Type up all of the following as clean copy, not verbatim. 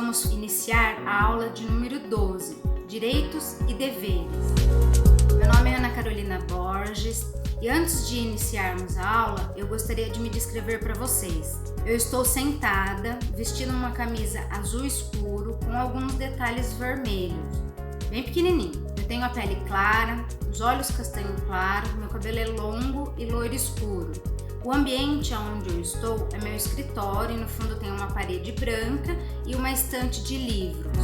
vamos iniciar a aula de número 12, Direitos e Deveres. Meu nome é Ana Carolina Borges e antes de iniciarmos a aula, eu gostaria de me descrever para vocês. Eu estou sentada, vestindo uma camisa azul escuro com alguns detalhes vermelhos, bem pequenininho. Eu tenho a pele clara, os olhos castanho claro, meu cabelo é longo e loiro escuro. O ambiente onde eu estou é meu escritório e no fundo tem uma parede branca e uma estante de livros.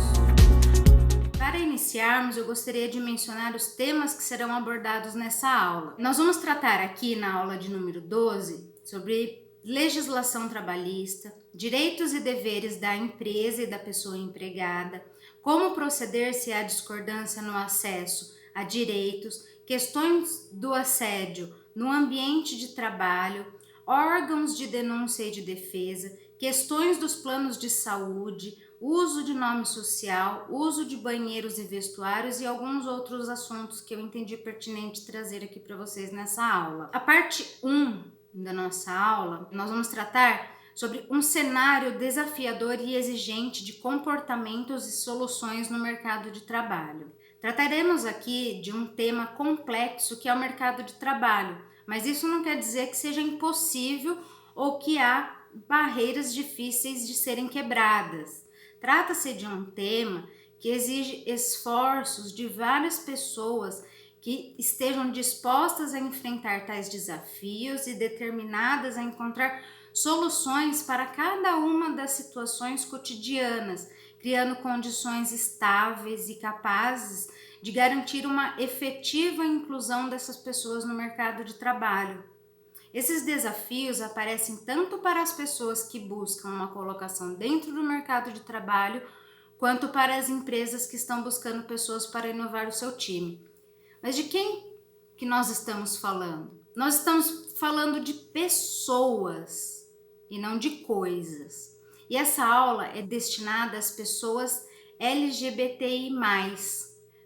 Para iniciarmos, eu gostaria de mencionar os temas que serão abordados nessa aula. Nós vamos tratar aqui na aula de número 12 sobre legislação trabalhista, direitos e deveres da empresa e da pessoa empregada, como proceder se há discordância no acesso a direitos, questões do assédio no ambiente de trabalho, órgãos de denúncia e de defesa, questões dos planos de saúde, uso de nome social, uso de banheiros e vestuários e alguns outros assuntos que eu entendi pertinente trazer aqui para vocês nessa aula. A parte 1 da nossa aula, nós vamos tratar sobre um cenário desafiador e exigente de comportamentos e soluções no mercado de trabalho. Trataremos aqui de um tema complexo que é o mercado de trabalho, mas isso não quer dizer que seja impossível ou que há barreiras difíceis de serem quebradas. Trata-se de um tema que exige esforços de várias pessoas que estejam dispostas a enfrentar tais desafios e determinadas a encontrar soluções para cada uma das situações cotidianas, criando condições estáveis e capazes de garantir uma efetiva inclusão dessas pessoas no mercado de trabalho. Esses desafios aparecem tanto para as pessoas que buscam uma colocação dentro do mercado de trabalho, quanto para as empresas que estão buscando pessoas para inovar o seu time. Mas de quem que nós estamos falando? Nós estamos falando de pessoas e não de coisas. E essa aula é destinada às pessoas LGBTI+,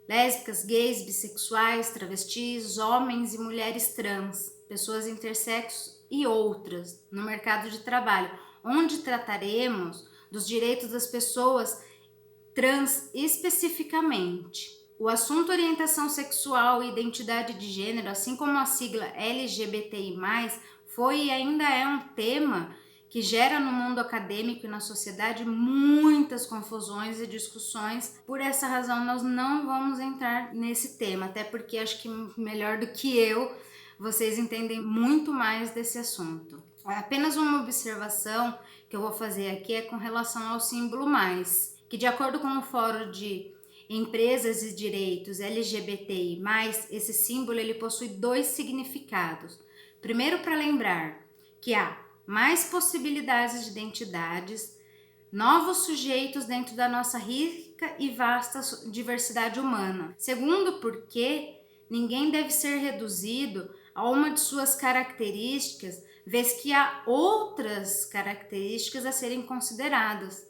lésbicas, gays, bissexuais, travestis, homens e mulheres trans, pessoas intersexos e outras no mercado de trabalho, onde trataremos dos direitos das pessoas trans especificamente. O assunto orientação sexual e identidade de gênero, assim como a sigla LGBTI+, foi e ainda é um tema que gera no mundo acadêmico e na sociedade muitas confusões e discussões. Por essa razão, nós não vamos entrar nesse tema, até porque acho que melhor do que eu, vocês entendem muito mais desse assunto. Apenas uma observação que eu vou fazer aqui é com relação ao símbolo mais, que de acordo com o Fórum de Empresas e Direitos LGBTI+, esse símbolo ele possui dois significados. Primeiro, para lembrar que há mais possibilidades de identidades, novos sujeitos dentro da nossa rica e vasta diversidade humana. Segundo, porque ninguém deve ser reduzido a uma de suas características, vez que há outras características a serem consideradas.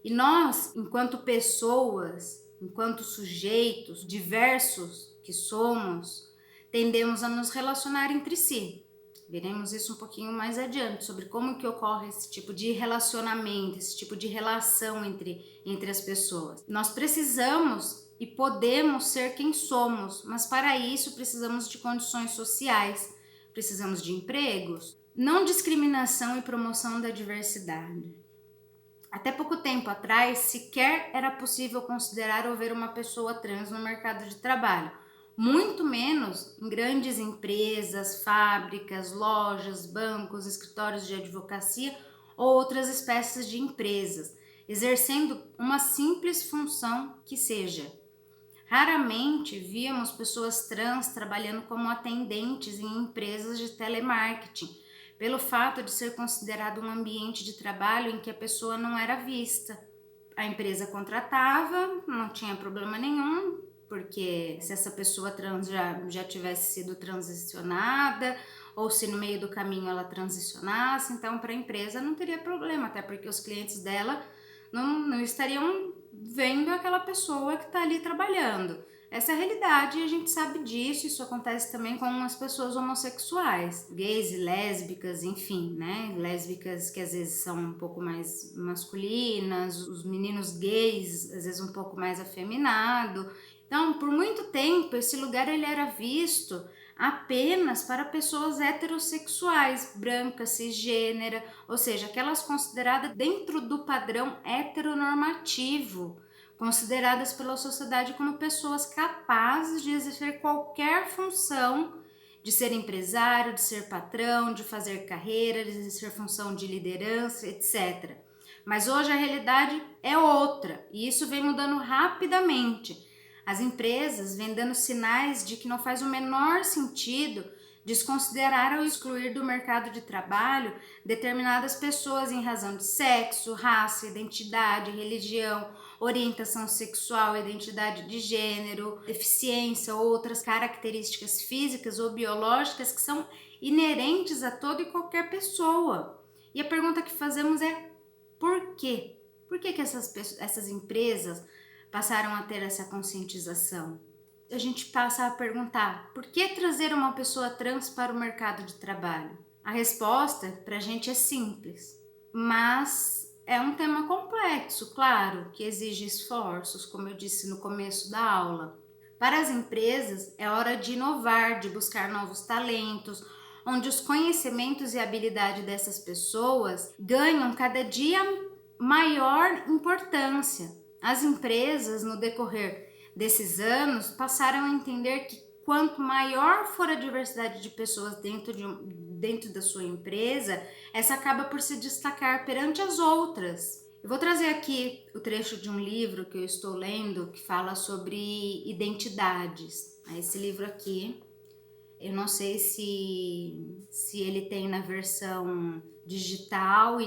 E nós, enquanto pessoas, enquanto sujeitos diversos que somos, tendemos a nos relacionar entre si. Veremos isso um pouquinho mais adiante, sobre como que ocorre esse tipo de relacionamento, esse tipo de relação entre as pessoas. Nós precisamos e podemos ser quem somos, mas para isso precisamos de condições sociais, precisamos de empregos, não discriminação e promoção da diversidade. Até pouco tempo atrás, sequer era possível considerar ou ver uma pessoa trans no mercado de trabalho, muito menos em grandes empresas, fábricas, lojas, bancos, escritórios de advocacia ou outras espécies de empresas, exercendo uma simples função que seja. Raramente víamos pessoas trans trabalhando como atendentes em empresas de telemarketing, pelo fato de ser considerado um ambiente de trabalho em que a pessoa não era vista. A empresa contratava, não tinha problema nenhum, porque se essa pessoa trans já tivesse sido transicionada, ou se no meio do caminho ela transicionasse, então para a empresa não teria problema, até porque os clientes dela não estariam vendo aquela pessoa que está ali trabalhando. Essa é a realidade e a gente sabe disso. Isso acontece também com as pessoas homossexuais, gays e lésbicas, enfim, né? Lésbicas que às vezes são um pouco mais masculinas, os meninos gays às vezes um pouco mais afeminado. Então, por muito tempo, esse lugar ele era visto apenas para pessoas heterossexuais, brancas, cisgênera, ou seja, aquelas consideradas dentro do padrão heteronormativo, consideradas pela sociedade como pessoas capazes de exercer qualquer função, de ser empresário, de ser patrão, de fazer carreira, de exercer função de liderança, etc. Mas hoje a realidade é outra e isso vem mudando rapidamente. As empresas vêm dando sinais de que não faz o menor sentido desconsiderar ou excluir do mercado de trabalho determinadas pessoas em razão de sexo, raça, identidade, religião, orientação sexual, identidade de gênero, deficiência ou outras características físicas ou biológicas que são inerentes a toda e qualquer pessoa. E a pergunta que fazemos é por quê? Por que essas empresas passaram a ter essa conscientização? A gente passa a perguntar, por que trazer uma pessoa trans para o mercado de trabalho? A resposta para a gente é simples, mas é um tema complexo, claro, que exige esforços, como eu disse no começo da aula. Para as empresas, é hora de inovar, de buscar novos talentos, onde os conhecimentos e habilidade dessas pessoas ganham cada dia maior importância. As empresas, no decorrer desses anos, passaram a entender que quanto maior for a diversidade de pessoas dentro da sua empresa, essa acaba por se destacar perante as outras. Eu vou trazer aqui o trecho de um livro que eu estou lendo que fala sobre identidades. Esse livro aqui, eu não sei se ele tem na versão digital e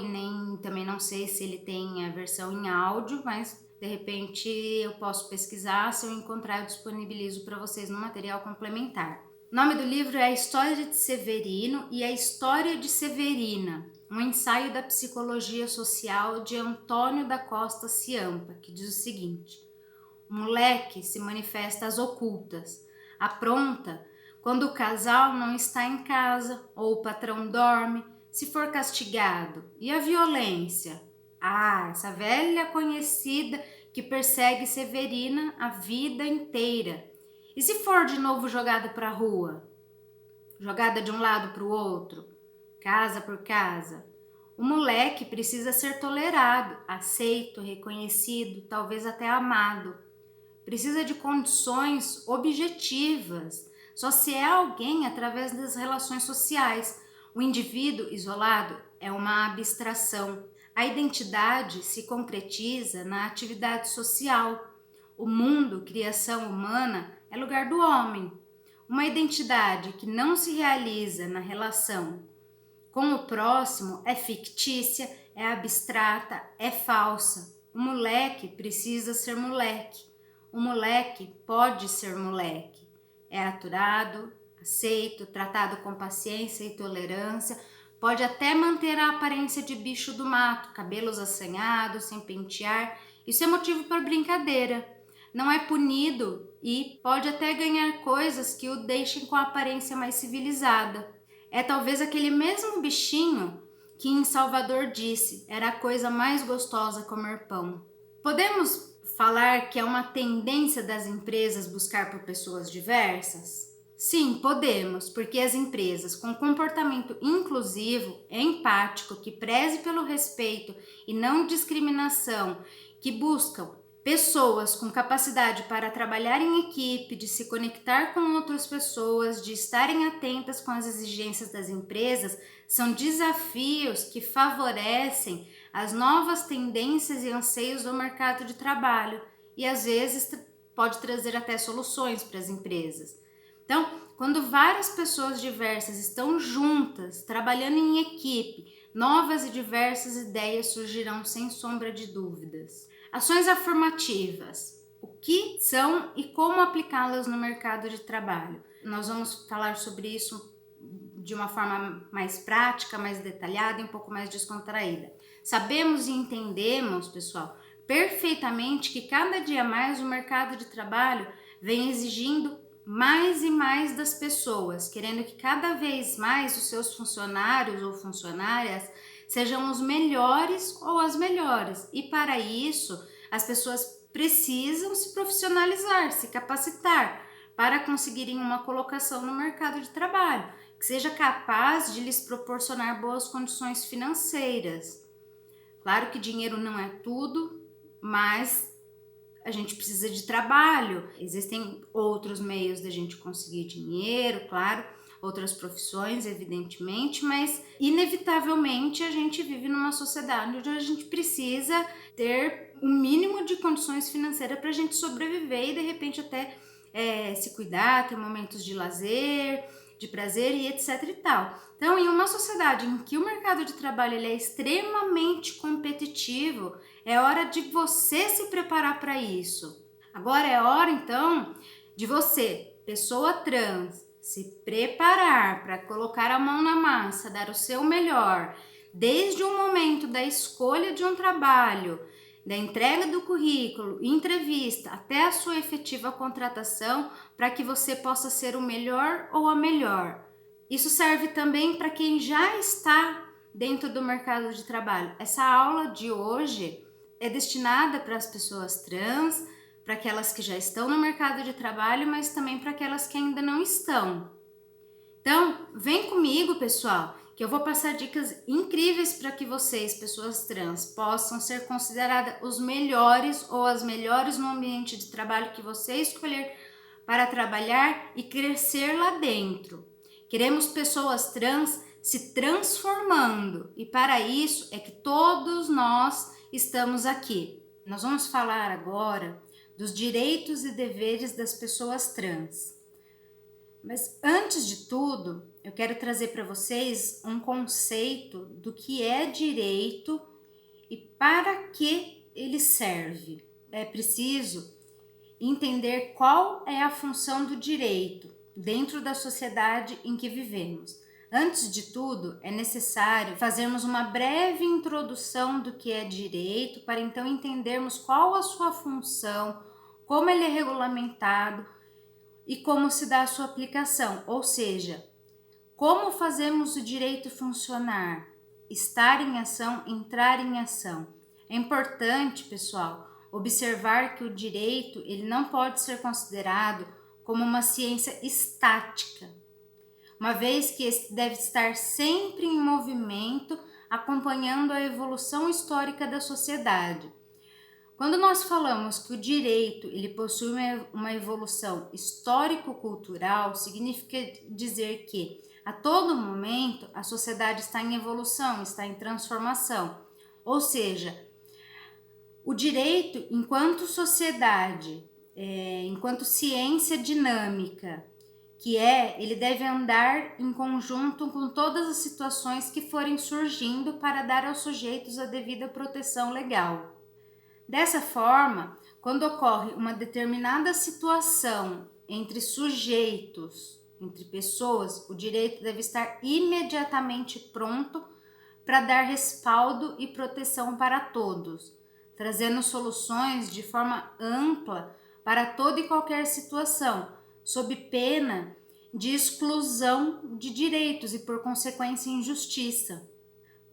também não sei se ele tem a versão em áudio, mas de repente eu posso pesquisar, se eu encontrar eu disponibilizo para vocês no material complementar. O nome do livro é A História de Severino e a História de Severina, um ensaio da psicologia social de Antônio da Costa Ciampa, que diz o seguinte: o moleque se manifesta às ocultas, apronta quando o casal não está em casa ou o patrão dorme, se for castigado. E a violência? Essa velha conhecida que persegue Severina a vida inteira. E se for de novo jogada para a rua? Jogada de um lado para o outro, casa por casa. O moleque precisa ser tolerado, aceito, reconhecido, talvez até amado. Precisa de condições objetivas. Só se é alguém através das relações sociais. O indivíduo isolado é uma abstração. A identidade se concretiza na atividade social. O mundo, criação humana, é lugar do homem. Uma identidade que não se realiza na relação com o próximo é fictícia, é abstrata, é falsa. O moleque precisa ser moleque. O moleque pode ser moleque. É aturado, aceito, tratado com paciência e tolerância, pode até manter a aparência de bicho do mato, cabelos assanhados, sem pentear. Isso é motivo para brincadeira. Não é punido e pode até ganhar coisas que o deixem com a aparência mais civilizada. É talvez aquele mesmo bichinho que em Salvador disse: era a coisa mais gostosa comer pão. Podemos falar que é uma tendência das empresas buscar por pessoas diversas? Sim, podemos, porque as empresas com comportamento inclusivo, empático, que preze pelo respeito e não discriminação, que buscam pessoas com capacidade para trabalhar em equipe, de se conectar com outras pessoas, de estarem atentas com as exigências das empresas, são desafios que favorecem as novas tendências e anseios do mercado de trabalho e às vezes pode trazer até soluções para as empresas. Então, quando várias pessoas diversas estão juntas, trabalhando em equipe, novas e diversas ideias surgirão sem sombra de dúvidas. Ações afirmativas. O que são e como aplicá-las no mercado de trabalho? Nós vamos falar sobre isso de uma forma mais prática, mais detalhada e um pouco mais descontraída. Sabemos e entendemos, pessoal, perfeitamente que cada dia mais o mercado de trabalho vem exigindo mais e mais das pessoas, querendo que cada vez mais os seus funcionários ou funcionárias sejam os melhores ou as melhores. E para isso, as pessoas precisam se profissionalizar, se capacitar para conseguirem uma colocação no mercado de trabalho, que seja capaz de lhes proporcionar boas condições financeiras. Claro que dinheiro não é tudo, mas a gente precisa de trabalho. Existem outros meios da gente conseguir dinheiro, claro, outras profissões, evidentemente, mas inevitavelmente a gente vive numa sociedade onde a gente precisa ter um mínimo de condições financeiras para a gente sobreviver e de repente até se cuidar, ter momentos de lazer, de prazer e etc e tal. Então, em uma sociedade em que o mercado de trabalho ele é extremamente competitivo, é hora de você se preparar para isso. Agora é hora, então, de você, pessoa trans, se preparar para colocar a mão na massa, dar o seu melhor, desde o momento da escolha de um trabalho, da entrega do currículo, entrevista, até a sua efetiva contratação, para que você possa ser o melhor ou a melhor. Isso serve também para quem já está dentro do mercado de trabalho. Essa aula de hoje é destinada para as pessoas trans, para aquelas que já estão no mercado de trabalho, mas também para aquelas que ainda não estão. Então, vem comigo, pessoal, que eu vou passar dicas incríveis para que vocês, pessoas trans, possam ser consideradas os melhores ou as melhores no ambiente de trabalho que você escolher para trabalhar e crescer lá dentro. Queremos pessoas trans se transformando e para isso é que todos nós estamos aqui. Nós vamos falar agora dos direitos e deveres das pessoas trans. Mas antes de tudo, eu quero trazer para vocês um conceito do que é direito e para que ele serve. É preciso entender qual é a função do direito dentro da sociedade em que vivemos. Antes de tudo, é necessário fazermos uma breve introdução do que é direito para então entendermos qual a sua função, como ele é regulamentado e como se dá a sua aplicação, ou seja, como fazemos o direito funcionar, estar em ação, entrar em ação. É importante, pessoal, observar que o direito ele não pode ser considerado como uma ciência estática, uma vez que deve estar sempre em movimento, acompanhando a evolução histórica da sociedade. Quando nós falamos que o direito ele possui uma evolução histórico-cultural, significa dizer que a todo momento a sociedade está em evolução, está em transformação. Ou seja, o direito enquanto sociedade, enquanto ciência dinâmica, ele deve andar em conjunto com todas as situações que forem surgindo para dar aos sujeitos a devida proteção legal. Dessa forma, quando ocorre uma determinada situação entre sujeitos, entre pessoas, o direito deve estar imediatamente pronto para dar respaldo e proteção para todos, trazendo soluções de forma ampla para toda e qualquer situação, sob pena de exclusão de direitos e, por consequência, injustiça.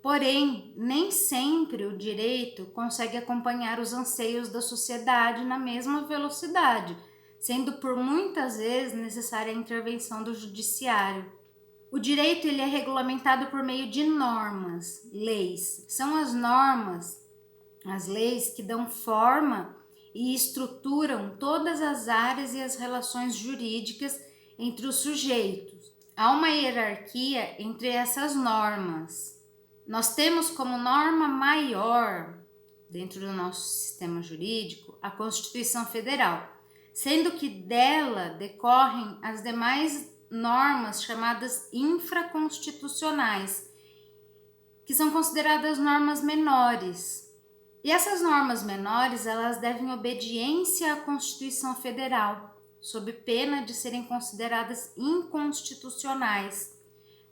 Porém, nem sempre o direito consegue acompanhar os anseios da sociedade na mesma velocidade, sendo por muitas vezes necessária a intervenção do judiciário. O direito ele é regulamentado por meio de normas, leis. São as normas, as leis que dão forma e estruturam todas as áreas e as relações jurídicas entre os sujeitos. Há uma hierarquia entre essas normas. Nós temos como norma maior, dentro do nosso sistema jurídico, a Constituição Federal, sendo que dela decorrem as demais normas chamadas infraconstitucionais, que são consideradas normas menores. E essas normas menores, elas devem obediência à Constituição Federal, sob pena de serem consideradas inconstitucionais.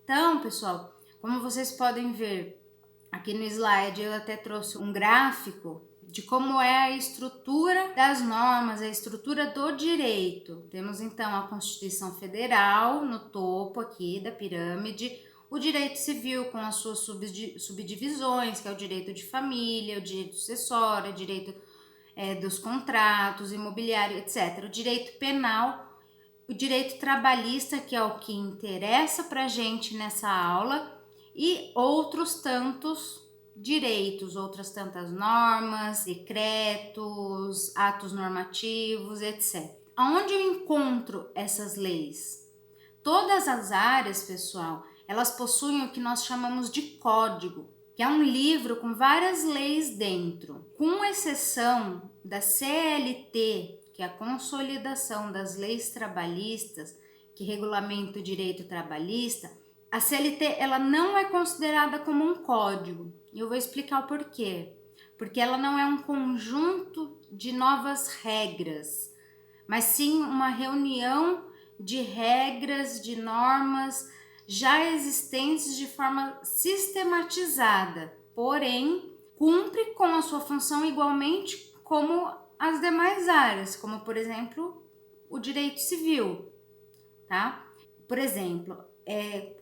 Então, pessoal, como vocês podem ver aqui no slide, eu até trouxe um gráfico de como é a estrutura das normas, a estrutura do direito. Temos então a Constituição Federal no topo aqui da pirâmide, o direito civil com as suas subdivisões, que é o direito de família, o direito sucessório, o direito dos contratos, imobiliário, etc. O direito penal, o direito trabalhista, que é o que interessa pra gente nessa aula, e outros tantos direitos, outras tantas normas, decretos, atos normativos, etc. Aonde eu encontro essas leis? Todas as áreas, pessoal, elas possuem o que nós chamamos de código, que é um livro com várias leis dentro, com exceção da CLT, que é a Consolidação das Leis Trabalhistas, que regulamenta o direito trabalhista. A CLT ela não é considerada como um código, e eu vou explicar o porquê. Porque ela não é um conjunto de novas regras, mas sim uma reunião de regras, de normas já existentes de forma sistematizada, porém cumpre com a sua função igualmente como as demais áreas, como por exemplo o direito civil, tá? Por exemplo,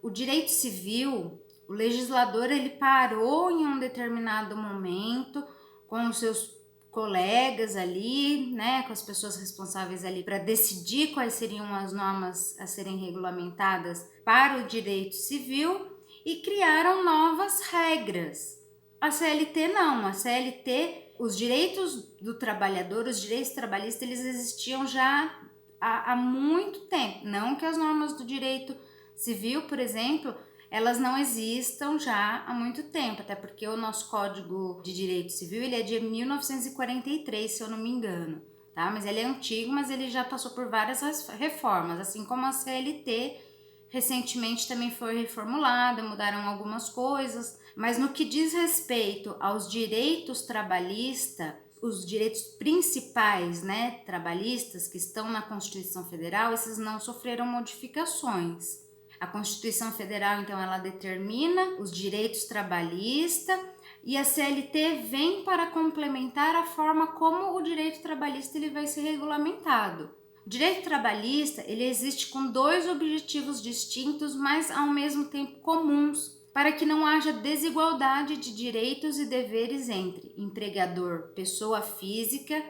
o direito civil, o legislador ele parou em um determinado momento com os seus colegas ali, né, com as pessoas responsáveis ali para decidir quais seriam as normas a serem regulamentadas para o direito civil e criaram novas regras. A CLT não, a CLT, os direitos do trabalhador, os direitos trabalhistas, eles existiam já há muito tempo. Não que as normas do direito civil, por exemplo, elas não existam já há muito tempo, até porque o nosso Código de Direito Civil ele é de 1943, se eu não me engano, tá? Mas ele é antigo, mas ele já passou por várias reformas, assim como a CLT recentemente também foi reformulada, mudaram algumas coisas, mas no que diz respeito aos direitos trabalhistas, os direitos principais, né, trabalhistas que estão na Constituição Federal, esses não sofreram modificações. A Constituição Federal, então, ela determina os direitos trabalhistas e a CLT vem para complementar a forma como o direito trabalhista ele vai ser regulamentado. O direito trabalhista ele existe com dois objetivos distintos, mas ao mesmo tempo comuns, para que não haja desigualdade de direitos e deveres entre empregador, pessoa física,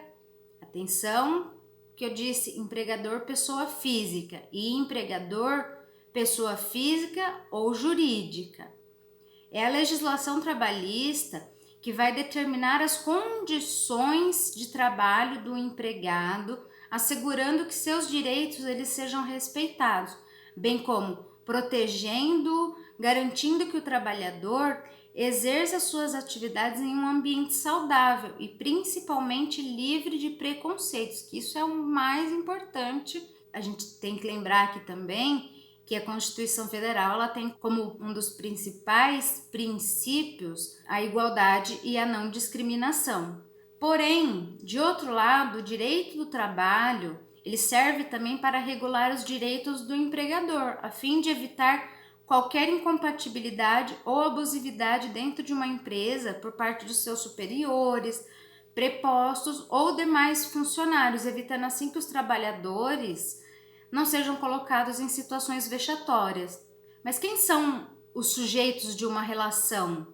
atenção que eu disse empregador, pessoa física, e empregador, pessoa física ou jurídica. É a legislação trabalhista que vai determinar as condições de trabalho do empregado, assegurando que seus direitos eles sejam respeitados, bem como protegendo, garantindo que o trabalhador exerça suas atividades em um ambiente saudável e principalmente livre de preconceitos, que isso é o mais importante. A gente tem que lembrar aqui também que a Constituição Federal ela tem como um dos principais princípios a igualdade e a não discriminação. Porém, de outro lado, o direito do trabalho ele serve também para regular os direitos do empregador, a fim de evitar qualquer incompatibilidade ou abusividade dentro de uma empresa por parte dos seus superiores, prepostos ou demais funcionários, evitando assim que os trabalhadores não sejam colocados em situações vexatórias. Mas quem são os sujeitos de uma relação?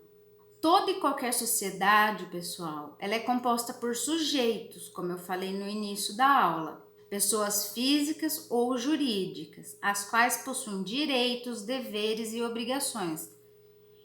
Toda e qualquer sociedade, pessoal, ela é composta por sujeitos, como eu falei no início da aula, pessoas físicas ou jurídicas, as quais possuem direitos, deveres e obrigações.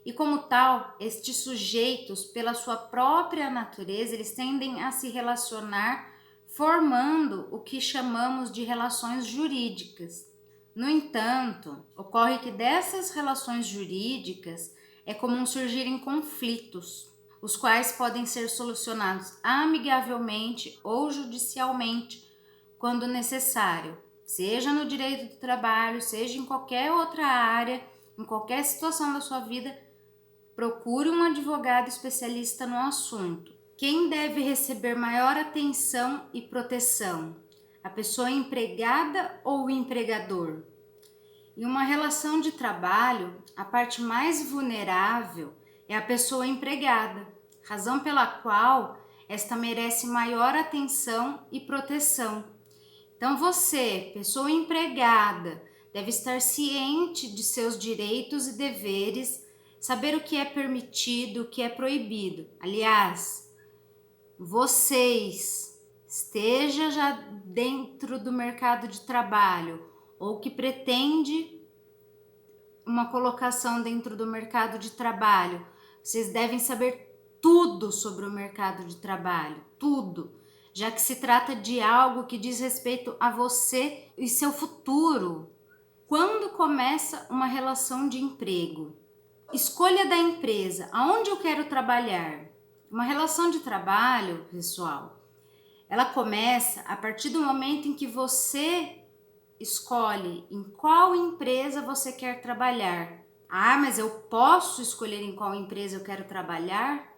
E como tal, estes sujeitos, pela sua própria natureza, eles tendem a se relacionar formando o que chamamos de relações jurídicas. No entanto, ocorre que dessas relações jurídicas é comum surgirem conflitos, os quais podem ser solucionados amigavelmente ou judicialmente, quando necessário, seja no direito do trabalho, seja em qualquer outra área, em qualquer situação da sua vida, procure um advogado especialista no assunto. Quem deve receber maior atenção e proteção? A pessoa empregada ou o empregador? Em uma relação de trabalho, a parte mais vulnerável é a pessoa empregada, razão pela qual esta merece maior atenção e proteção. Então você, pessoa empregada, deve estar ciente de seus direitos e deveres, saber o que é permitido, o que é proibido. Aliás, vocês, esteja já dentro do mercado de trabalho ou que pretende uma colocação dentro do mercado de trabalho, vocês devem saber tudo sobre o mercado de trabalho, tudo, já que se trata de algo que diz respeito a você e seu futuro. Quando começa uma relação de emprego? Escolha da empresa, aonde eu quero trabalhar. Uma relação de trabalho, pessoal, ela começa a partir do momento em que você escolhe em qual empresa você quer trabalhar. Ah, mas eu posso escolher em qual empresa eu quero trabalhar?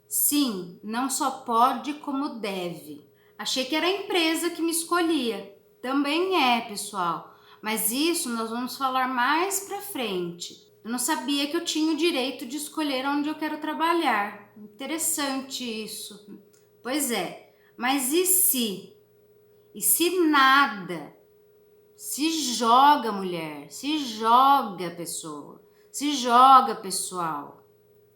Sim, não só pode, como deve. Achei que era a empresa que me escolhia. Também é, pessoal. Mas isso nós vamos falar mais pra frente. Eu não sabia que eu tinha o direito de escolher onde eu quero trabalhar. Interessante isso. Pois é, mas e se? E se nada? Se joga, mulher. Se joga, pessoa. Se joga, pessoal.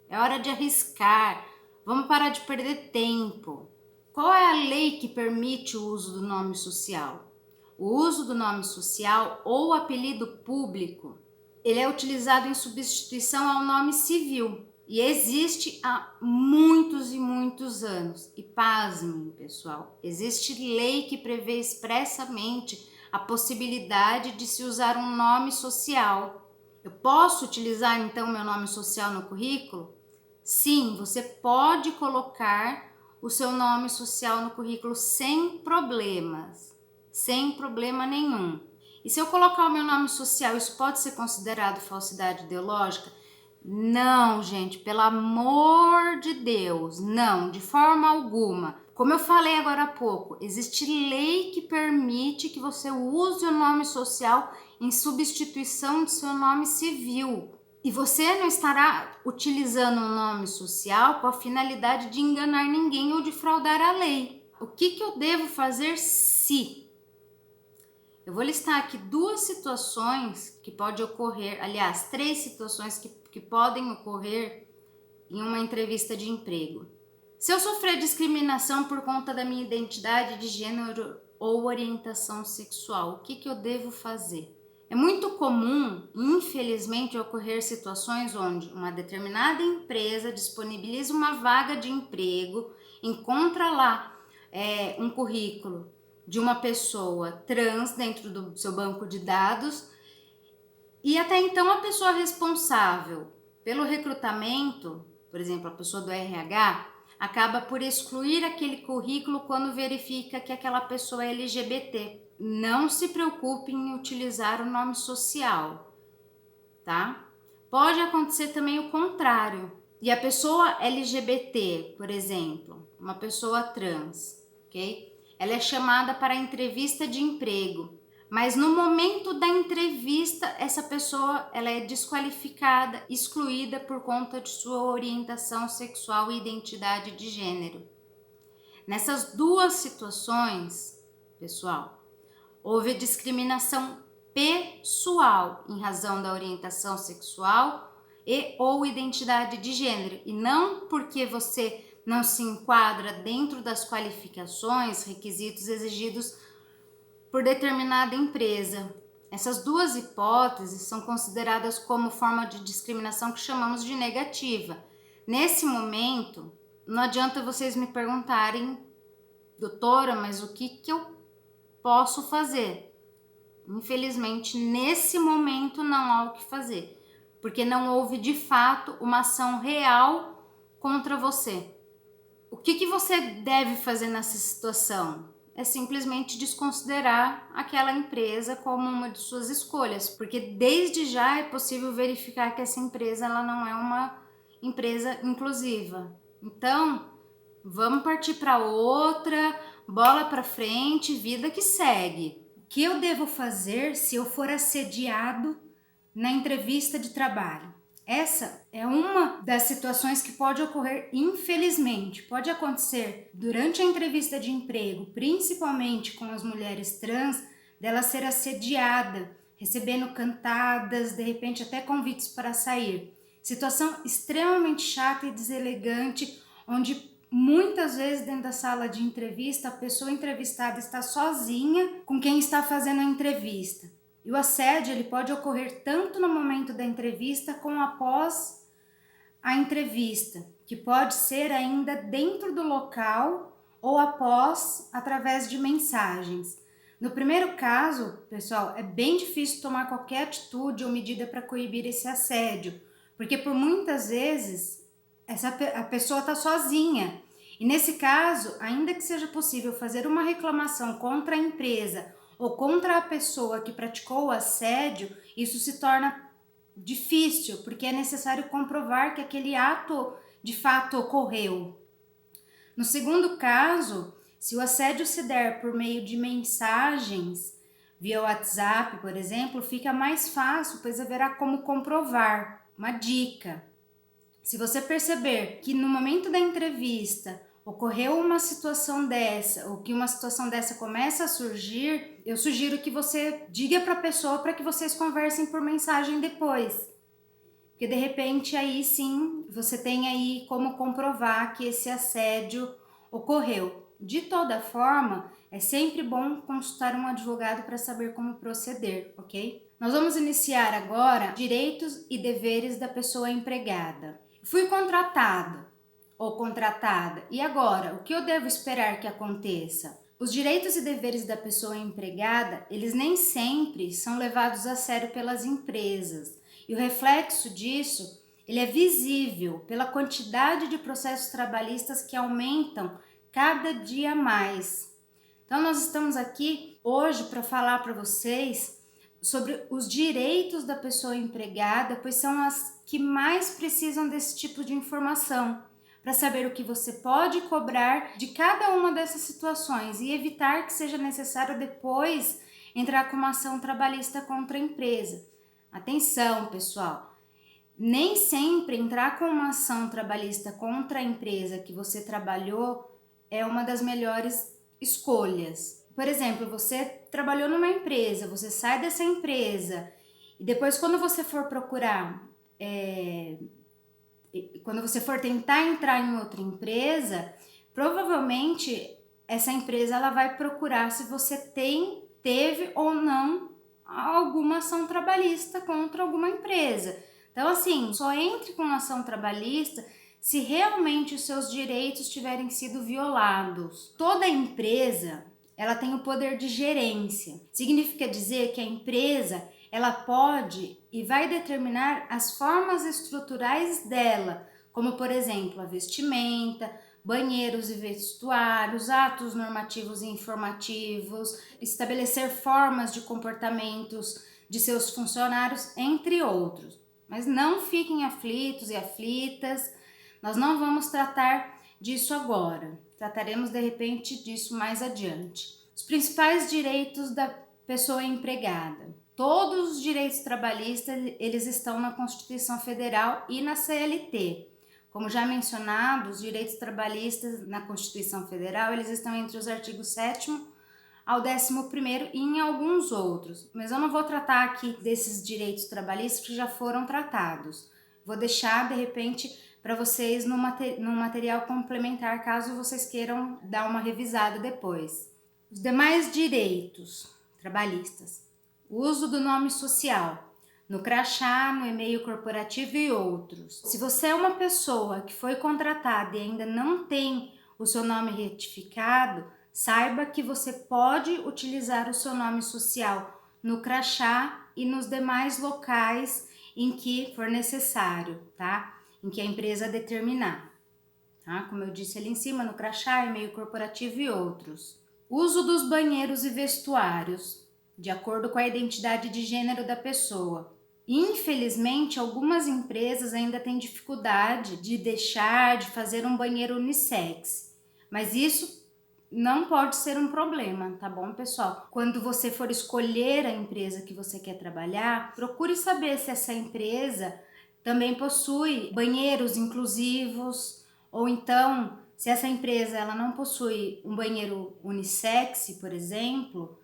É hora de arriscar. Vamos parar de perder tempo. Qual é a lei que permite o uso do nome social? O uso do nome social ou apelido público, ele é utilizado em substituição ao nome civil e existe há muitos e muitos anos. E pasmem, pessoal, existe lei que prevê expressamente a possibilidade de se usar um nome social. Eu posso utilizar então meu nome social no currículo? Sim, você pode colocar o seu nome social no currículo sem problemas, sem problema nenhum. E se eu colocar o meu nome social, isso pode ser considerado falsidade ideológica? Não, gente, pelo amor de Deus, não, de forma alguma. Como eu falei agora há pouco, existe lei que permite que você use o nome social em substituição de seu nome civil. E você não estará utilizando um nome social com a finalidade de enganar ninguém ou de fraudar a lei. O que eu devo fazer se? Eu vou listar aqui duas situações que podem ocorrer, aliás, três situações que podem ocorrer em uma entrevista de emprego. Se eu sofrer discriminação por conta da minha identidade de gênero ou orientação sexual, o que eu devo fazer? É muito comum, infelizmente, ocorrer situações onde uma determinada empresa disponibiliza uma vaga de emprego, encontra lá um currículo de uma pessoa trans dentro do seu banco de dados e até então a pessoa responsável pelo recrutamento, por exemplo, a pessoa do RH, acaba por excluir aquele currículo quando verifica que aquela pessoa é LGBT. Não se preocupe em utilizar o nome social, tá? Pode acontecer também o contrário. E a pessoa LGBT, por exemplo, uma pessoa trans, ok? Ela é chamada para a entrevista de emprego, mas no momento da entrevista, essa pessoa ela é desqualificada, excluída por conta de sua orientação sexual e identidade de gênero. Nessas duas situações, pessoal, houve discriminação pessoal em razão da orientação sexual e ou identidade de gênero, e não porque você não se enquadra dentro das qualificações, requisitos exigidos por determinada empresa. Essas duas hipóteses são consideradas como forma de discriminação que chamamos de negativa. Nesse momento, não adianta vocês me perguntarem, doutora, mas o que eu posso fazer? Infelizmente, nesse momento não há o que fazer, porque não houve de fato uma ação real contra você. O que você deve fazer nessa situação? É simplesmente desconsiderar aquela empresa como uma de suas escolhas, porque desde já é possível verificar que essa empresa ela não é uma empresa inclusiva. Então, vamos partir para outra, bola para frente, vida que segue. O que eu devo fazer se eu for assediado na entrevista de trabalho? Essa é uma das situações que pode ocorrer, infelizmente. Pode acontecer durante a entrevista de emprego, principalmente com as mulheres trans, dela ser assediada, recebendo cantadas, de repente até convites para sair. Situação extremamente chata e deselegante, onde muitas vezes dentro da sala de entrevista a pessoa entrevistada está sozinha com quem está fazendo a entrevista. E o assédio ele pode ocorrer tanto no momento da entrevista como após a entrevista, que pode ser ainda dentro do local ou após, através de mensagens. No primeiro caso, pessoal, é bem difícil tomar qualquer atitude ou medida para coibir esse assédio, porque por muitas vezes a pessoa está sozinha. E nesse caso, ainda que seja possível fazer uma reclamação contra a empresa ou contra a pessoa que praticou o assédio, isso se torna difícil, porque é necessário comprovar que aquele ato de fato ocorreu. No segundo caso, se o assédio se der por meio de mensagens, via WhatsApp, por exemplo, fica mais fácil, pois haverá como comprovar. Uma dica: se você perceber que no momento da entrevista ocorreu uma situação dessa, ou que uma situação dessa começa a surgir, eu sugiro que você diga para a pessoa para que vocês conversem por mensagem depois. Porque de repente aí sim você tem aí como comprovar que esse assédio ocorreu. De toda forma, é sempre bom consultar um advogado para saber como proceder, ok? Nós vamos iniciar agora direitos e deveres da pessoa empregada. Fui contratado ou contratada, e agora, o que eu devo esperar que aconteça? Os direitos e deveres da pessoa empregada, eles nem sempre são levados a sério pelas empresas. E o reflexo disso, ele é visível pela quantidade de processos trabalhistas que aumentam cada dia mais. Então nós estamos aqui hoje para falar para vocês sobre os direitos da pessoa empregada, pois são as que mais precisam desse tipo de informação, para saber o que você pode cobrar de cada uma dessas situações e evitar que seja necessário depois entrar com uma ação trabalhista contra a empresa. Atenção, pessoal! Nem sempre entrar com uma ação trabalhista contra a empresa que você trabalhou é uma das melhores escolhas. Por exemplo, você trabalhou numa empresa, você sai dessa empresa e depois quando você for procurar, quando você for tentar entrar em outra empresa, provavelmente essa empresa ela vai procurar se você teve ou não alguma ação trabalhista contra alguma empresa. Então assim, só entre com ação trabalhista se realmente os seus direitos tiverem sido violados. Toda empresa ela tem o poder de gerência. Significa dizer que a empresa ela pode e vai determinar as formas estruturais dela, como por exemplo a vestimenta, banheiros e vestuários, atos normativos e informativos, estabelecer formas de comportamentos de seus funcionários, entre outros. Mas não fiquem aflitos e aflitas, nós não vamos tratar disso agora, trataremos de repente disso mais adiante. Os principais direitos da pessoa empregada. Todos os direitos trabalhistas, eles estão na Constituição Federal e na CLT. Como já mencionado, os direitos trabalhistas na Constituição Federal, eles estão entre os artigos 7º ao 11º e em alguns outros. Mas eu não vou tratar aqui desses direitos trabalhistas que já foram tratados. Vou deixar, de repente, para vocês no material complementar, caso vocês queiram dar uma revisada depois. Os demais direitos trabalhistas. O uso do nome social, no crachá, no e-mail corporativo e outros. Se você é uma pessoa que foi contratada e ainda não tem o seu nome retificado, saiba que você pode utilizar o seu nome social no crachá e nos demais locais em que for necessário, tá? Em que a empresa determinar, tá? Como eu disse ali em cima, no crachá, e-mail corporativo e outros. Uso dos banheiros e vestuários, de acordo com a identidade de gênero da pessoa. Infelizmente, algumas empresas ainda têm dificuldade de fazer um banheiro unissex, mas isso não pode ser um problema, tá bom, pessoal? Quando você for escolher a empresa que você quer trabalhar, procure saber se essa empresa Também possui banheiros inclusivos, ou então, se essa empresa ela não possui um banheiro unissex, por exemplo,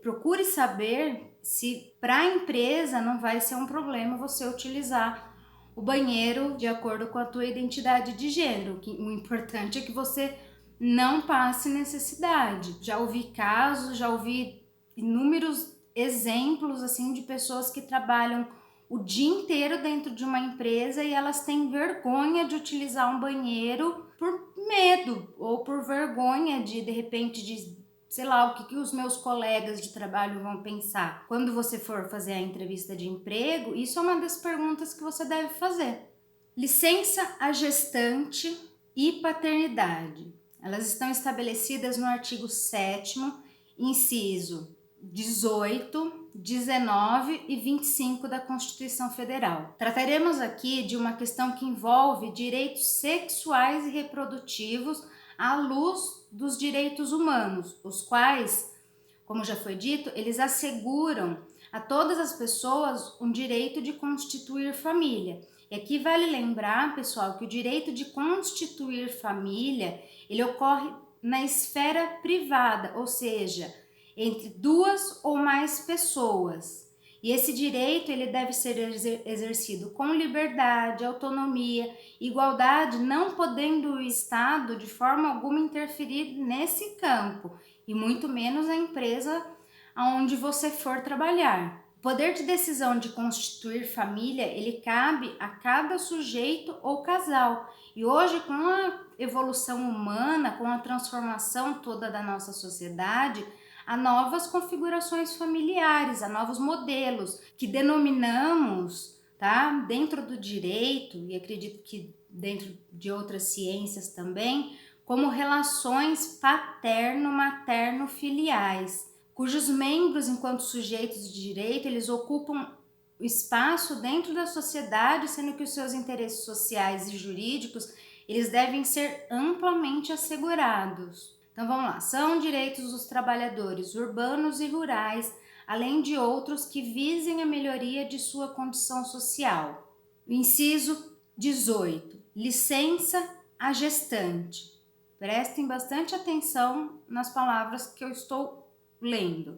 procure saber se para a empresa não vai ser um problema você utilizar o banheiro de acordo com a tua identidade de gênero. O importante é que você não passe necessidade. Já ouvi casos, já ouvi inúmeros exemplos assim de pessoas que trabalham o dia inteiro dentro de uma empresa e elas têm vergonha de utilizar um banheiro por medo ou por vergonha de repente, sei lá, o que os meus colegas de trabalho vão pensar. Quando você for fazer a entrevista de emprego, isso é uma das perguntas que você deve fazer. Licença à gestante e paternidade. Elas estão estabelecidas no artigo 7º, inciso 18, 19 e 25 da Constituição Federal. Trataremos aqui de uma questão que envolve direitos sexuais e reprodutivos à luz dos direitos humanos, os quais, como já foi dito, eles asseguram a todas as pessoas um direito de constituir família. E aqui vale lembrar, pessoal, que o direito de constituir família, ele ocorre na esfera privada, ou seja, entre duas ou mais pessoas. E esse direito ele deve ser exercido com liberdade, autonomia, igualdade, não podendo o Estado de forma alguma interferir nesse campo, e muito menos a empresa aonde você for trabalhar. O poder de decisão de constituir família, ele cabe a cada sujeito ou casal. E hoje, com a evolução humana, com a transformação toda da nossa sociedade, há novas configurações familiares, há novos modelos que denominamos, tá, dentro do direito, e acredito que dentro de outras ciências também, como relações paterno-materno-filiais, cujos membros, enquanto sujeitos de direito, eles ocupam espaço dentro da sociedade, sendo que os seus interesses sociais e jurídicos, eles devem ser amplamente assegurados. Então vamos lá, são direitos dos trabalhadores urbanos e rurais, além de outros que visem a melhoria de sua condição social. O inciso 18, licença à gestante. Prestem bastante atenção nas palavras que eu estou lendo.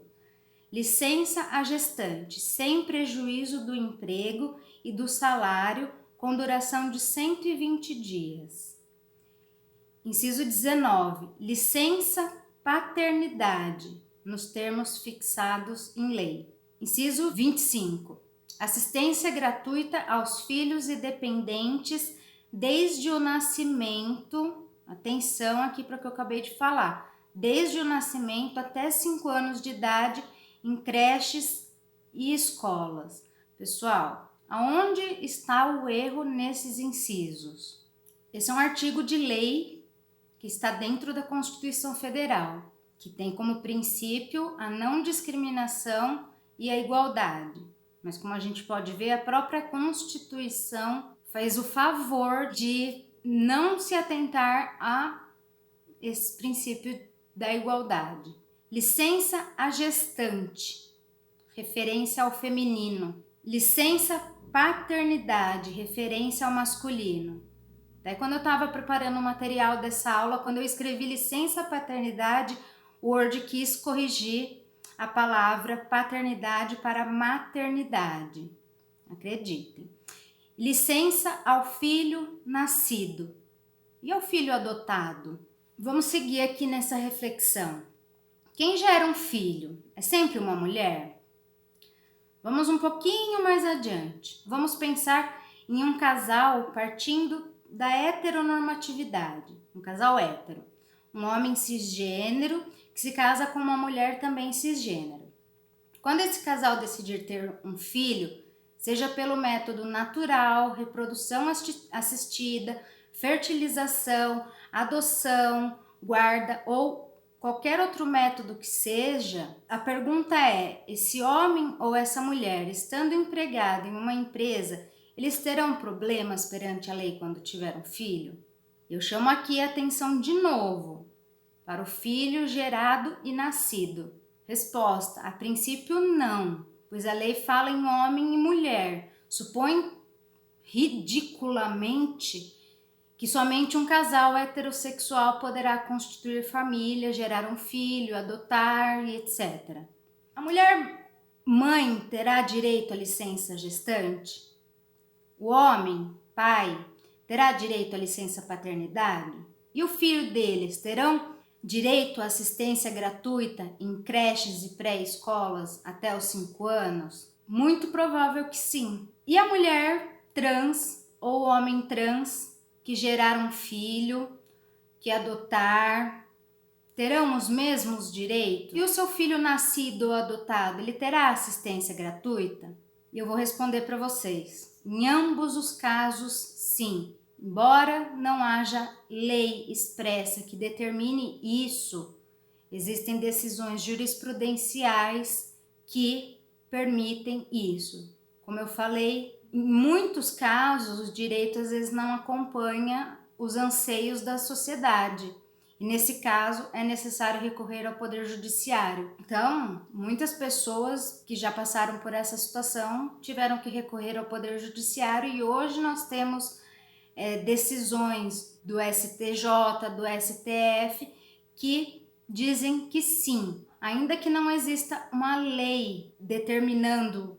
Licença à gestante, sem prejuízo do emprego e do salário, com duração de 120 dias. Inciso 19, licença paternidade, nos termos fixados em lei. Inciso 25, assistência gratuita aos filhos e dependentes desde o nascimento, atenção aqui para o que eu acabei de falar, desde o nascimento até 5 anos de idade em creches e escolas. Pessoal, aonde está o erro nesses incisos? Esse é um artigo de lei que está dentro da Constituição Federal, que tem como princípio a não discriminação e a igualdade. Mas como a gente pode ver, a própria Constituição faz o favor de não se atentar a esse princípio da igualdade. Licença à gestante, referência ao feminino. Licença paternidade, referência ao masculino. Daí quando eu estava preparando o material dessa aula, quando eu escrevi licença paternidade, o Word quis corrigir a palavra paternidade para maternidade. Acreditem. Licença ao filho nascido e ao filho adotado. Vamos seguir aqui nessa reflexão. Quem gera um filho? É sempre uma mulher? Vamos um pouquinho mais adiante. Vamos pensar em um casal partindo da heteronormatividade. Um casal hétero. Um homem cisgênero que se casa com uma mulher também cisgênero. Quando esse casal decidir ter um filho, seja pelo método natural, reprodução assistida, fertilização, adoção, guarda ou qualquer outro método que seja, a pergunta é: esse homem ou essa mulher, estando empregado em uma empresa, eles terão problemas perante a lei quando tiver um filho? Eu chamo aqui a atenção de novo para o filho gerado e nascido. Resposta: a princípio não, pois a lei fala em homem e mulher. supõe ridiculamente que somente um casal heterossexual poderá constituir família, gerar um filho, adotar e etc. A mulher mãe terá direito à licença gestante? O homem, pai, terá direito à licença paternidade? E o filho deles terão direito à assistência gratuita em creches e pré-escolas até os 5 anos? Muito provável que sim. E a mulher trans ou homem trans que gerar um filho, que adotar, terão os mesmos direitos? E o seu filho nascido ou adotado, ele terá assistência gratuita? E eu vou responder para vocês. Em ambos os casos, sim. Embora não haja lei expressa que determine isso, existem decisões jurisprudenciais que permitem isso. Como eu falei, em muitos casos, os direitos às vezes não acompanham os anseios da sociedade. E nesse caso, é necessário recorrer ao Poder Judiciário. Então, muitas pessoas que já passaram por essa situação tiveram que recorrer ao Poder Judiciário e hoje nós temos decisões do STJ, do STF, que dizem que sim, ainda que não exista uma lei determinando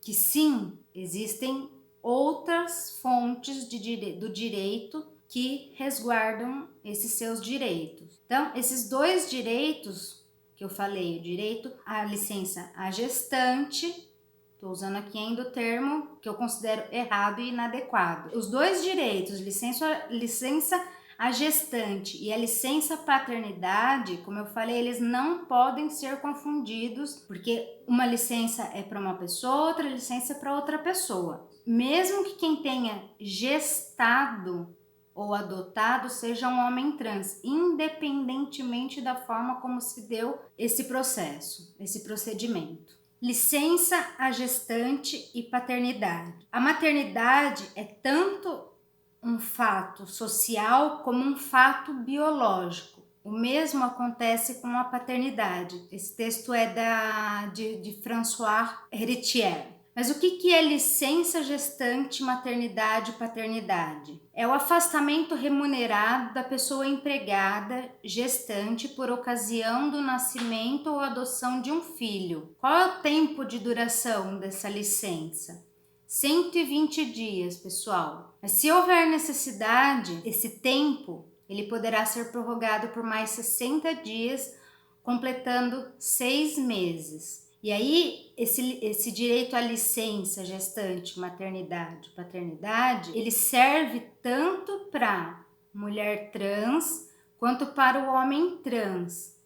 que sim, existem outras fontes do direito que resguardam esses seus direitos. Então, esses dois direitos que eu falei, o direito à licença à gestante, estou usando aqui ainda o termo que eu considero errado e inadequado. Os dois direitos, licença à gestante e a licença paternidade, como eu falei, eles não podem ser confundidos, porque uma licença é para uma pessoa, outra licença é para outra pessoa. Mesmo que quem tenha gestado ou adotado seja um homem trans, independentemente da forma como se deu esse processo, esse procedimento. Licença à gestante e paternidade. A maternidade é tanto um fato social como um fato biológico. O mesmo acontece com a paternidade. Esse texto é de François Héritier. Mas o que é licença gestante, maternidade e paternidade? É o afastamento remunerado da pessoa empregada, gestante, por ocasião do nascimento ou adoção de um filho. Qual é o tempo de duração dessa licença? 120 dias, pessoal. Mas se houver necessidade, esse tempo, ele poderá ser prorrogado por mais 60 dias, completando 6 meses. E aí, esse direito à licença gestante, maternidade, paternidade, ele serve tanto para mulher trans quanto para o homem trans.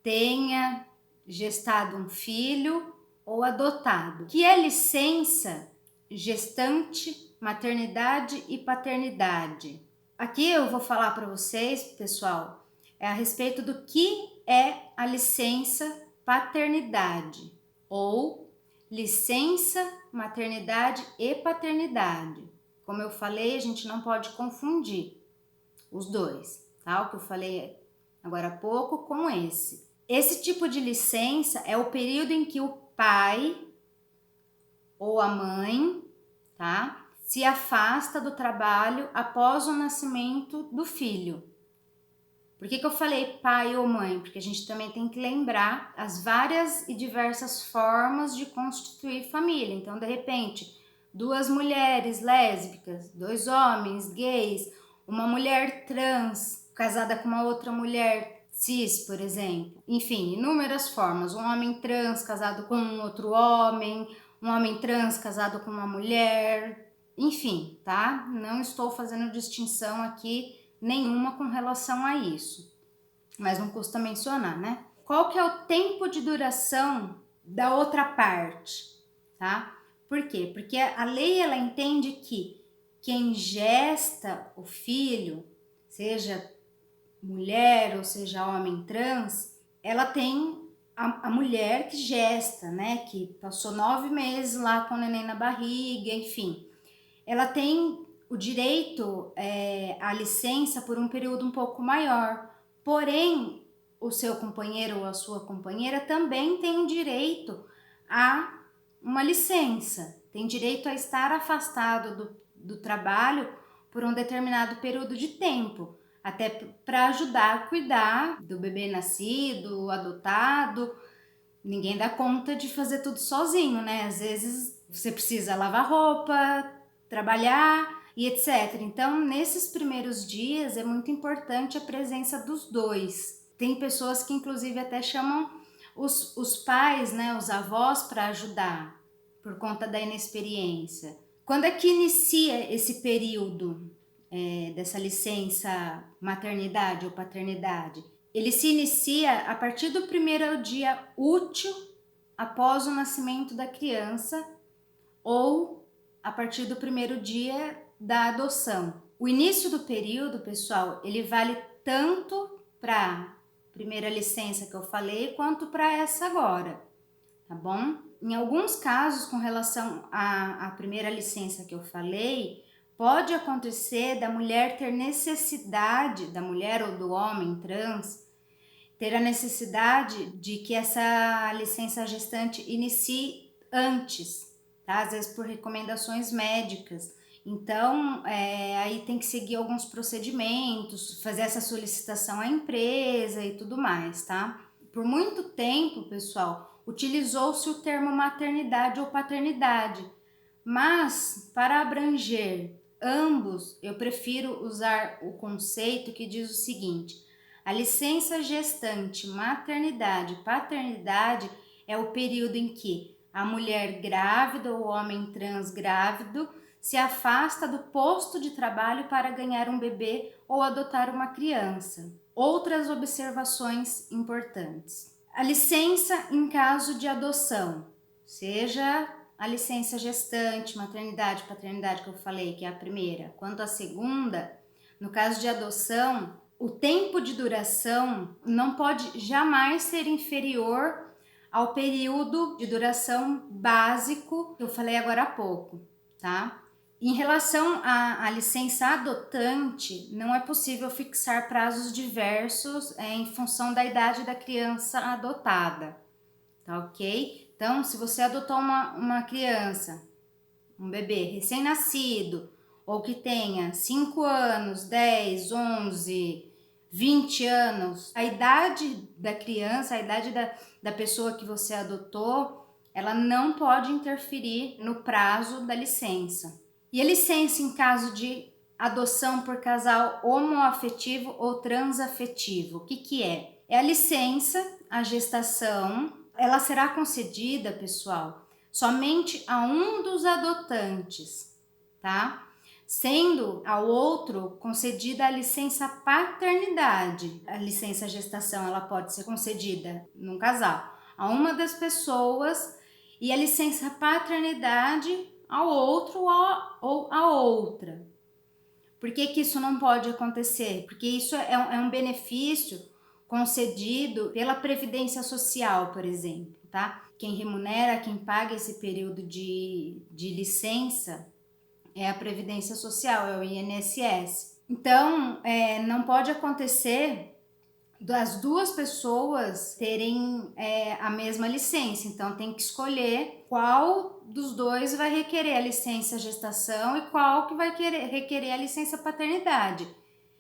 Tenha gestado um filho ou adotado. Que é licença gestante, maternidade e paternidade? Aqui eu vou falar para vocês, pessoal, a respeito do que é a licença paternidade ou licença, maternidade e paternidade. Como eu falei, a gente não pode confundir os dois, tá? O que eu falei agora há pouco com esse. Esse tipo de licença é o período em que o pai ou a mãe, tá, se afasta do trabalho após o nascimento do filho. Por que eu falei pai ou mãe? Porque a gente também tem que lembrar as várias e diversas formas de constituir família. Então, de repente, 2 mulheres lésbicas, 2 homens gays, uma mulher trans casada com uma outra mulher cis, por exemplo. Enfim, inúmeras formas. Um homem trans casado com um outro homem, um homem trans casado com uma mulher. Enfim, tá? Não estou fazendo distinção aqui nenhuma com relação a isso, mas não custa mencionar, né? Qual que é o tempo de duração da outra parte, tá? Por quê? Porque a lei, ela entende que quem gesta o filho, seja mulher ou seja homem trans, ela tem a mulher que gesta, né? Que passou 9 meses lá com o neném na barriga, enfim. Ela tem o direito à licença por um período um pouco maior. Porém, o seu companheiro ou a sua companheira também tem direito a uma licença, tem direito a estar afastado do trabalho por um determinado período de tempo, até para ajudar a cuidar do bebê nascido, adotado. Ninguém dá conta de fazer tudo sozinho, né? Às vezes você precisa lavar roupa, trabalhar e etc. Então, nesses primeiros dias é muito importante a presença dos dois. Tem pessoas que inclusive até chamam os pais, né, os avós, para ajudar, por conta da inexperiência. Quando é que inicia esse período dessa licença maternidade ou paternidade? Ele se inicia a partir do primeiro dia útil após o nascimento da criança ou a partir do primeiro dia da adoção. O início do período, pessoal, ele vale tanto para a primeira licença que eu falei quanto para essa agora, tá bom? Em alguns casos, com relação à primeira licença que eu falei, pode acontecer da mulher ter necessidade, da mulher ou do homem trans, ter a necessidade de que essa licença gestante inicie antes, tá? Às vezes por recomendações médicas. Então, aí tem que seguir alguns procedimentos, fazer essa solicitação à empresa e tudo mais, tá? Por muito tempo, pessoal, utilizou-se o termo maternidade ou paternidade, mas para abranger ambos, eu prefiro usar o conceito que diz o seguinte: a licença gestante, maternidade e paternidade é o período em que a mulher grávida ou o homem trans grávido se afasta do posto de trabalho para ganhar um bebê ou adotar uma criança. Outras observações importantes: a licença em caso de adoção, seja a licença gestante, maternidade, paternidade que eu falei, que é a primeira, quanto a segunda, no caso de adoção, o tempo de duração não pode jamais ser inferior ao período de duração básico que eu falei agora há pouco, tá? Em relação à licença adotante, não é possível fixar prazos diversos em função da idade da criança adotada, tá ok? Então, se você adotou uma criança, um bebê recém-nascido, ou que tenha 5 anos, 10, 11, 20 anos, a idade da criança, a idade da pessoa que você adotou, ela não pode interferir no prazo da licença. E a licença em caso de adoção por casal homoafetivo ou transafetivo, o que é? É a licença, a gestação, ela será concedida, pessoal, somente a um dos adotantes, tá? Sendo ao outro concedida a licença paternidade. A licença gestação ela pode ser concedida num casal a uma das pessoas e a licença paternidade ao outro ou a outra. Por que isso não pode acontecer? Porque isso é um benefício concedido pela Previdência Social, por exemplo, tá? Quem remunera, quem paga esse período de licença é a Previdência Social, é o INSS. Então, não pode acontecer das duas pessoas terem a mesma licença. Então, tem que escolher qual dos dois vai requerer a licença gestação e qual que vai requerer a licença paternidade.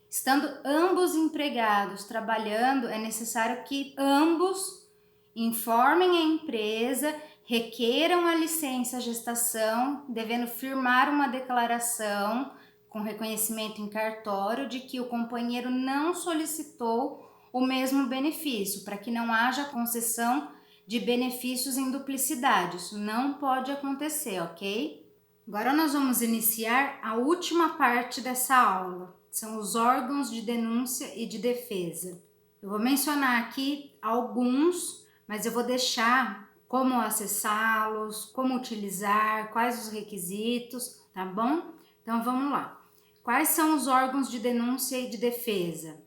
Estando ambos empregados trabalhando, é necessário que ambos informem a empresa, requeram a licença gestação, devendo firmar uma declaração com reconhecimento em cartório de que o companheiro não solicitou o mesmo benefício, para que não haja concessão de benefícios em duplicidade. Isso não pode acontecer, ok? Agora nós vamos iniciar a última parte dessa aula, são os órgãos de denúncia e de defesa. Eu vou mencionar aqui alguns, mas eu vou deixar como acessá-los, como utilizar, quais os requisitos, tá bom? Então vamos lá. Quais são os órgãos de denúncia e de defesa?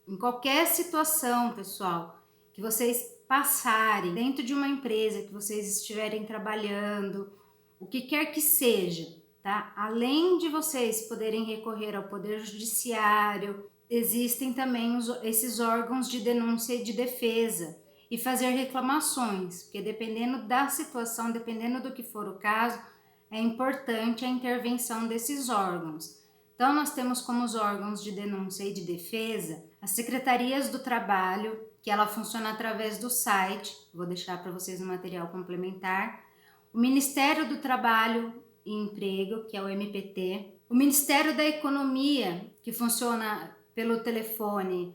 Em qualquer situação, pessoal, que vocês passarem dentro de uma empresa que vocês estiverem trabalhando, o que quer que seja, tá? Além de vocês poderem recorrer ao Poder Judiciário, existem também esses órgãos de denúncia e de defesa e fazer reclamações, porque dependendo da situação, dependendo do que for o caso, é importante a intervenção desses órgãos. Então, nós temos como os órgãos de denúncia e de defesa as secretarias do trabalho, que ela funciona através do site, vou deixar para vocês no material complementar, o Ministério do Trabalho e Emprego, que é o MPT, o Ministério da Economia, que funciona pelo telefone,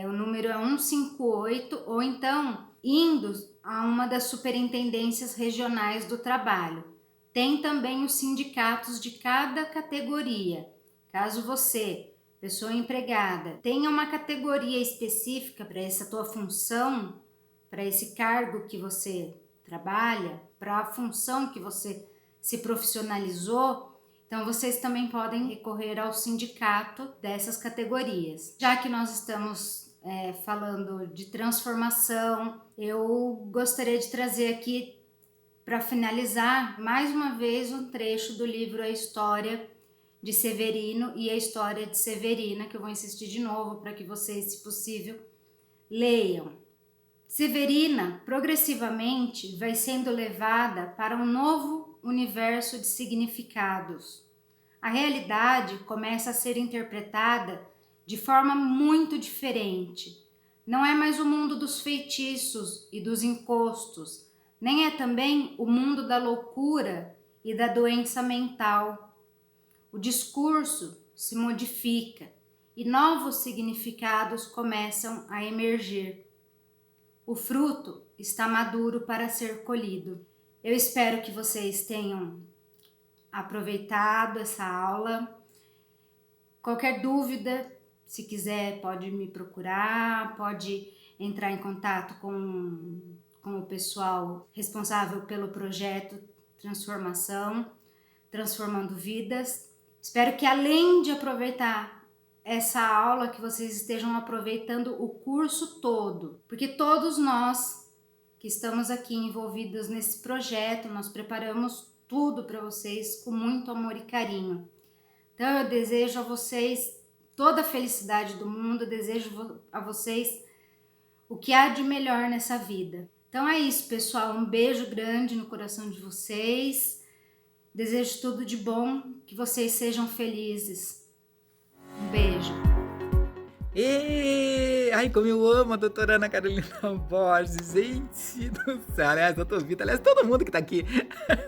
o número é 158, ou então indo a uma das superintendências regionais do trabalho. Tem também os sindicatos de cada categoria. Caso você, pessoa empregada, tenha uma categoria específica para essa tua função, para esse cargo que você trabalha, para a função que você se profissionalizou, então vocês também podem recorrer ao sindicato dessas categorias. Já que nós estamos falando de transformação, eu gostaria de trazer aqui, para finalizar, mais uma vez um trecho do livro A História de Severino e a História de Severina, que eu vou insistir de novo para que vocês, se possível, leiam. Severina, progressivamente, vai sendo levada para um novo universo de significados. A realidade começa a ser interpretada de forma muito diferente. Não é mais o mundo dos feitiços e dos encostos, nem é também o mundo da loucura e da doença mental. O discurso se modifica e novos significados começam a emergir. O fruto está maduro para ser colhido. Eu espero que vocês tenham aproveitado essa aula. Qualquer dúvida, se quiser, pode me procurar, pode entrar em contato com o pessoal responsável pelo projeto Transformando Vidas. Espero que, além de aproveitar essa aula, que vocês estejam aproveitando o curso todo, porque todos nós que estamos aqui envolvidos nesse projeto, nós preparamos tudo para vocês com muito amor e carinho. Então eu desejo a vocês toda a felicidade do mundo, desejo a vocês o que há de melhor nessa vida. Então é isso, pessoal, um beijo grande no coração de vocês. Desejo tudo de bom, que vocês sejam felizes. Um beijo. Ai, como eu amo a doutora Ana Carolina Borges, gente do céu. Aliás, doutor Vitor, aliás, todo mundo que tá aqui,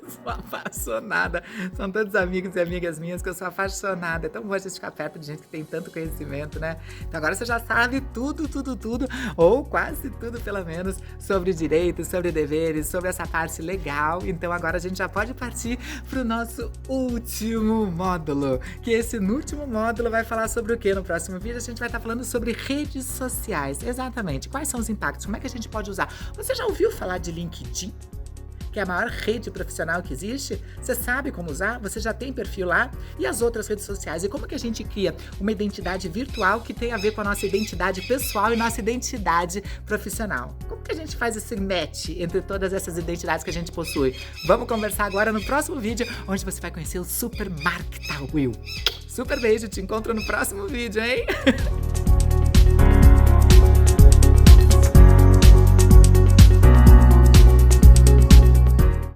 sou apaixonada. São todos amigos e amigas minhas que eu sou apaixonada. É tão bom a gente ficar perto de gente que tem tanto conhecimento, né? Então agora você já sabe tudo, ou quase tudo, pelo menos, sobre direitos, sobre deveres, sobre essa parte legal. Então agora a gente já pode partir pro nosso último módulo, que esse último módulo vai falar sobre o quê? No próximo vídeo a gente vai estar falando sobre redes sociais. Exatamente. Quais são os impactos? Como é que a gente pode usar? Você já ouviu falar de LinkedIn? Que é a maior rede profissional que existe? Você sabe como usar? Você já tem perfil lá? E as outras redes sociais? E como que a gente cria uma identidade virtual que tem a ver com a nossa identidade pessoal e nossa identidade profissional? Como que a gente faz esse match entre todas essas identidades que a gente possui? Vamos conversar agora no próximo vídeo, onde você vai conhecer o Super Mark Tawil. Super beijo, te encontro no próximo vídeo, hein?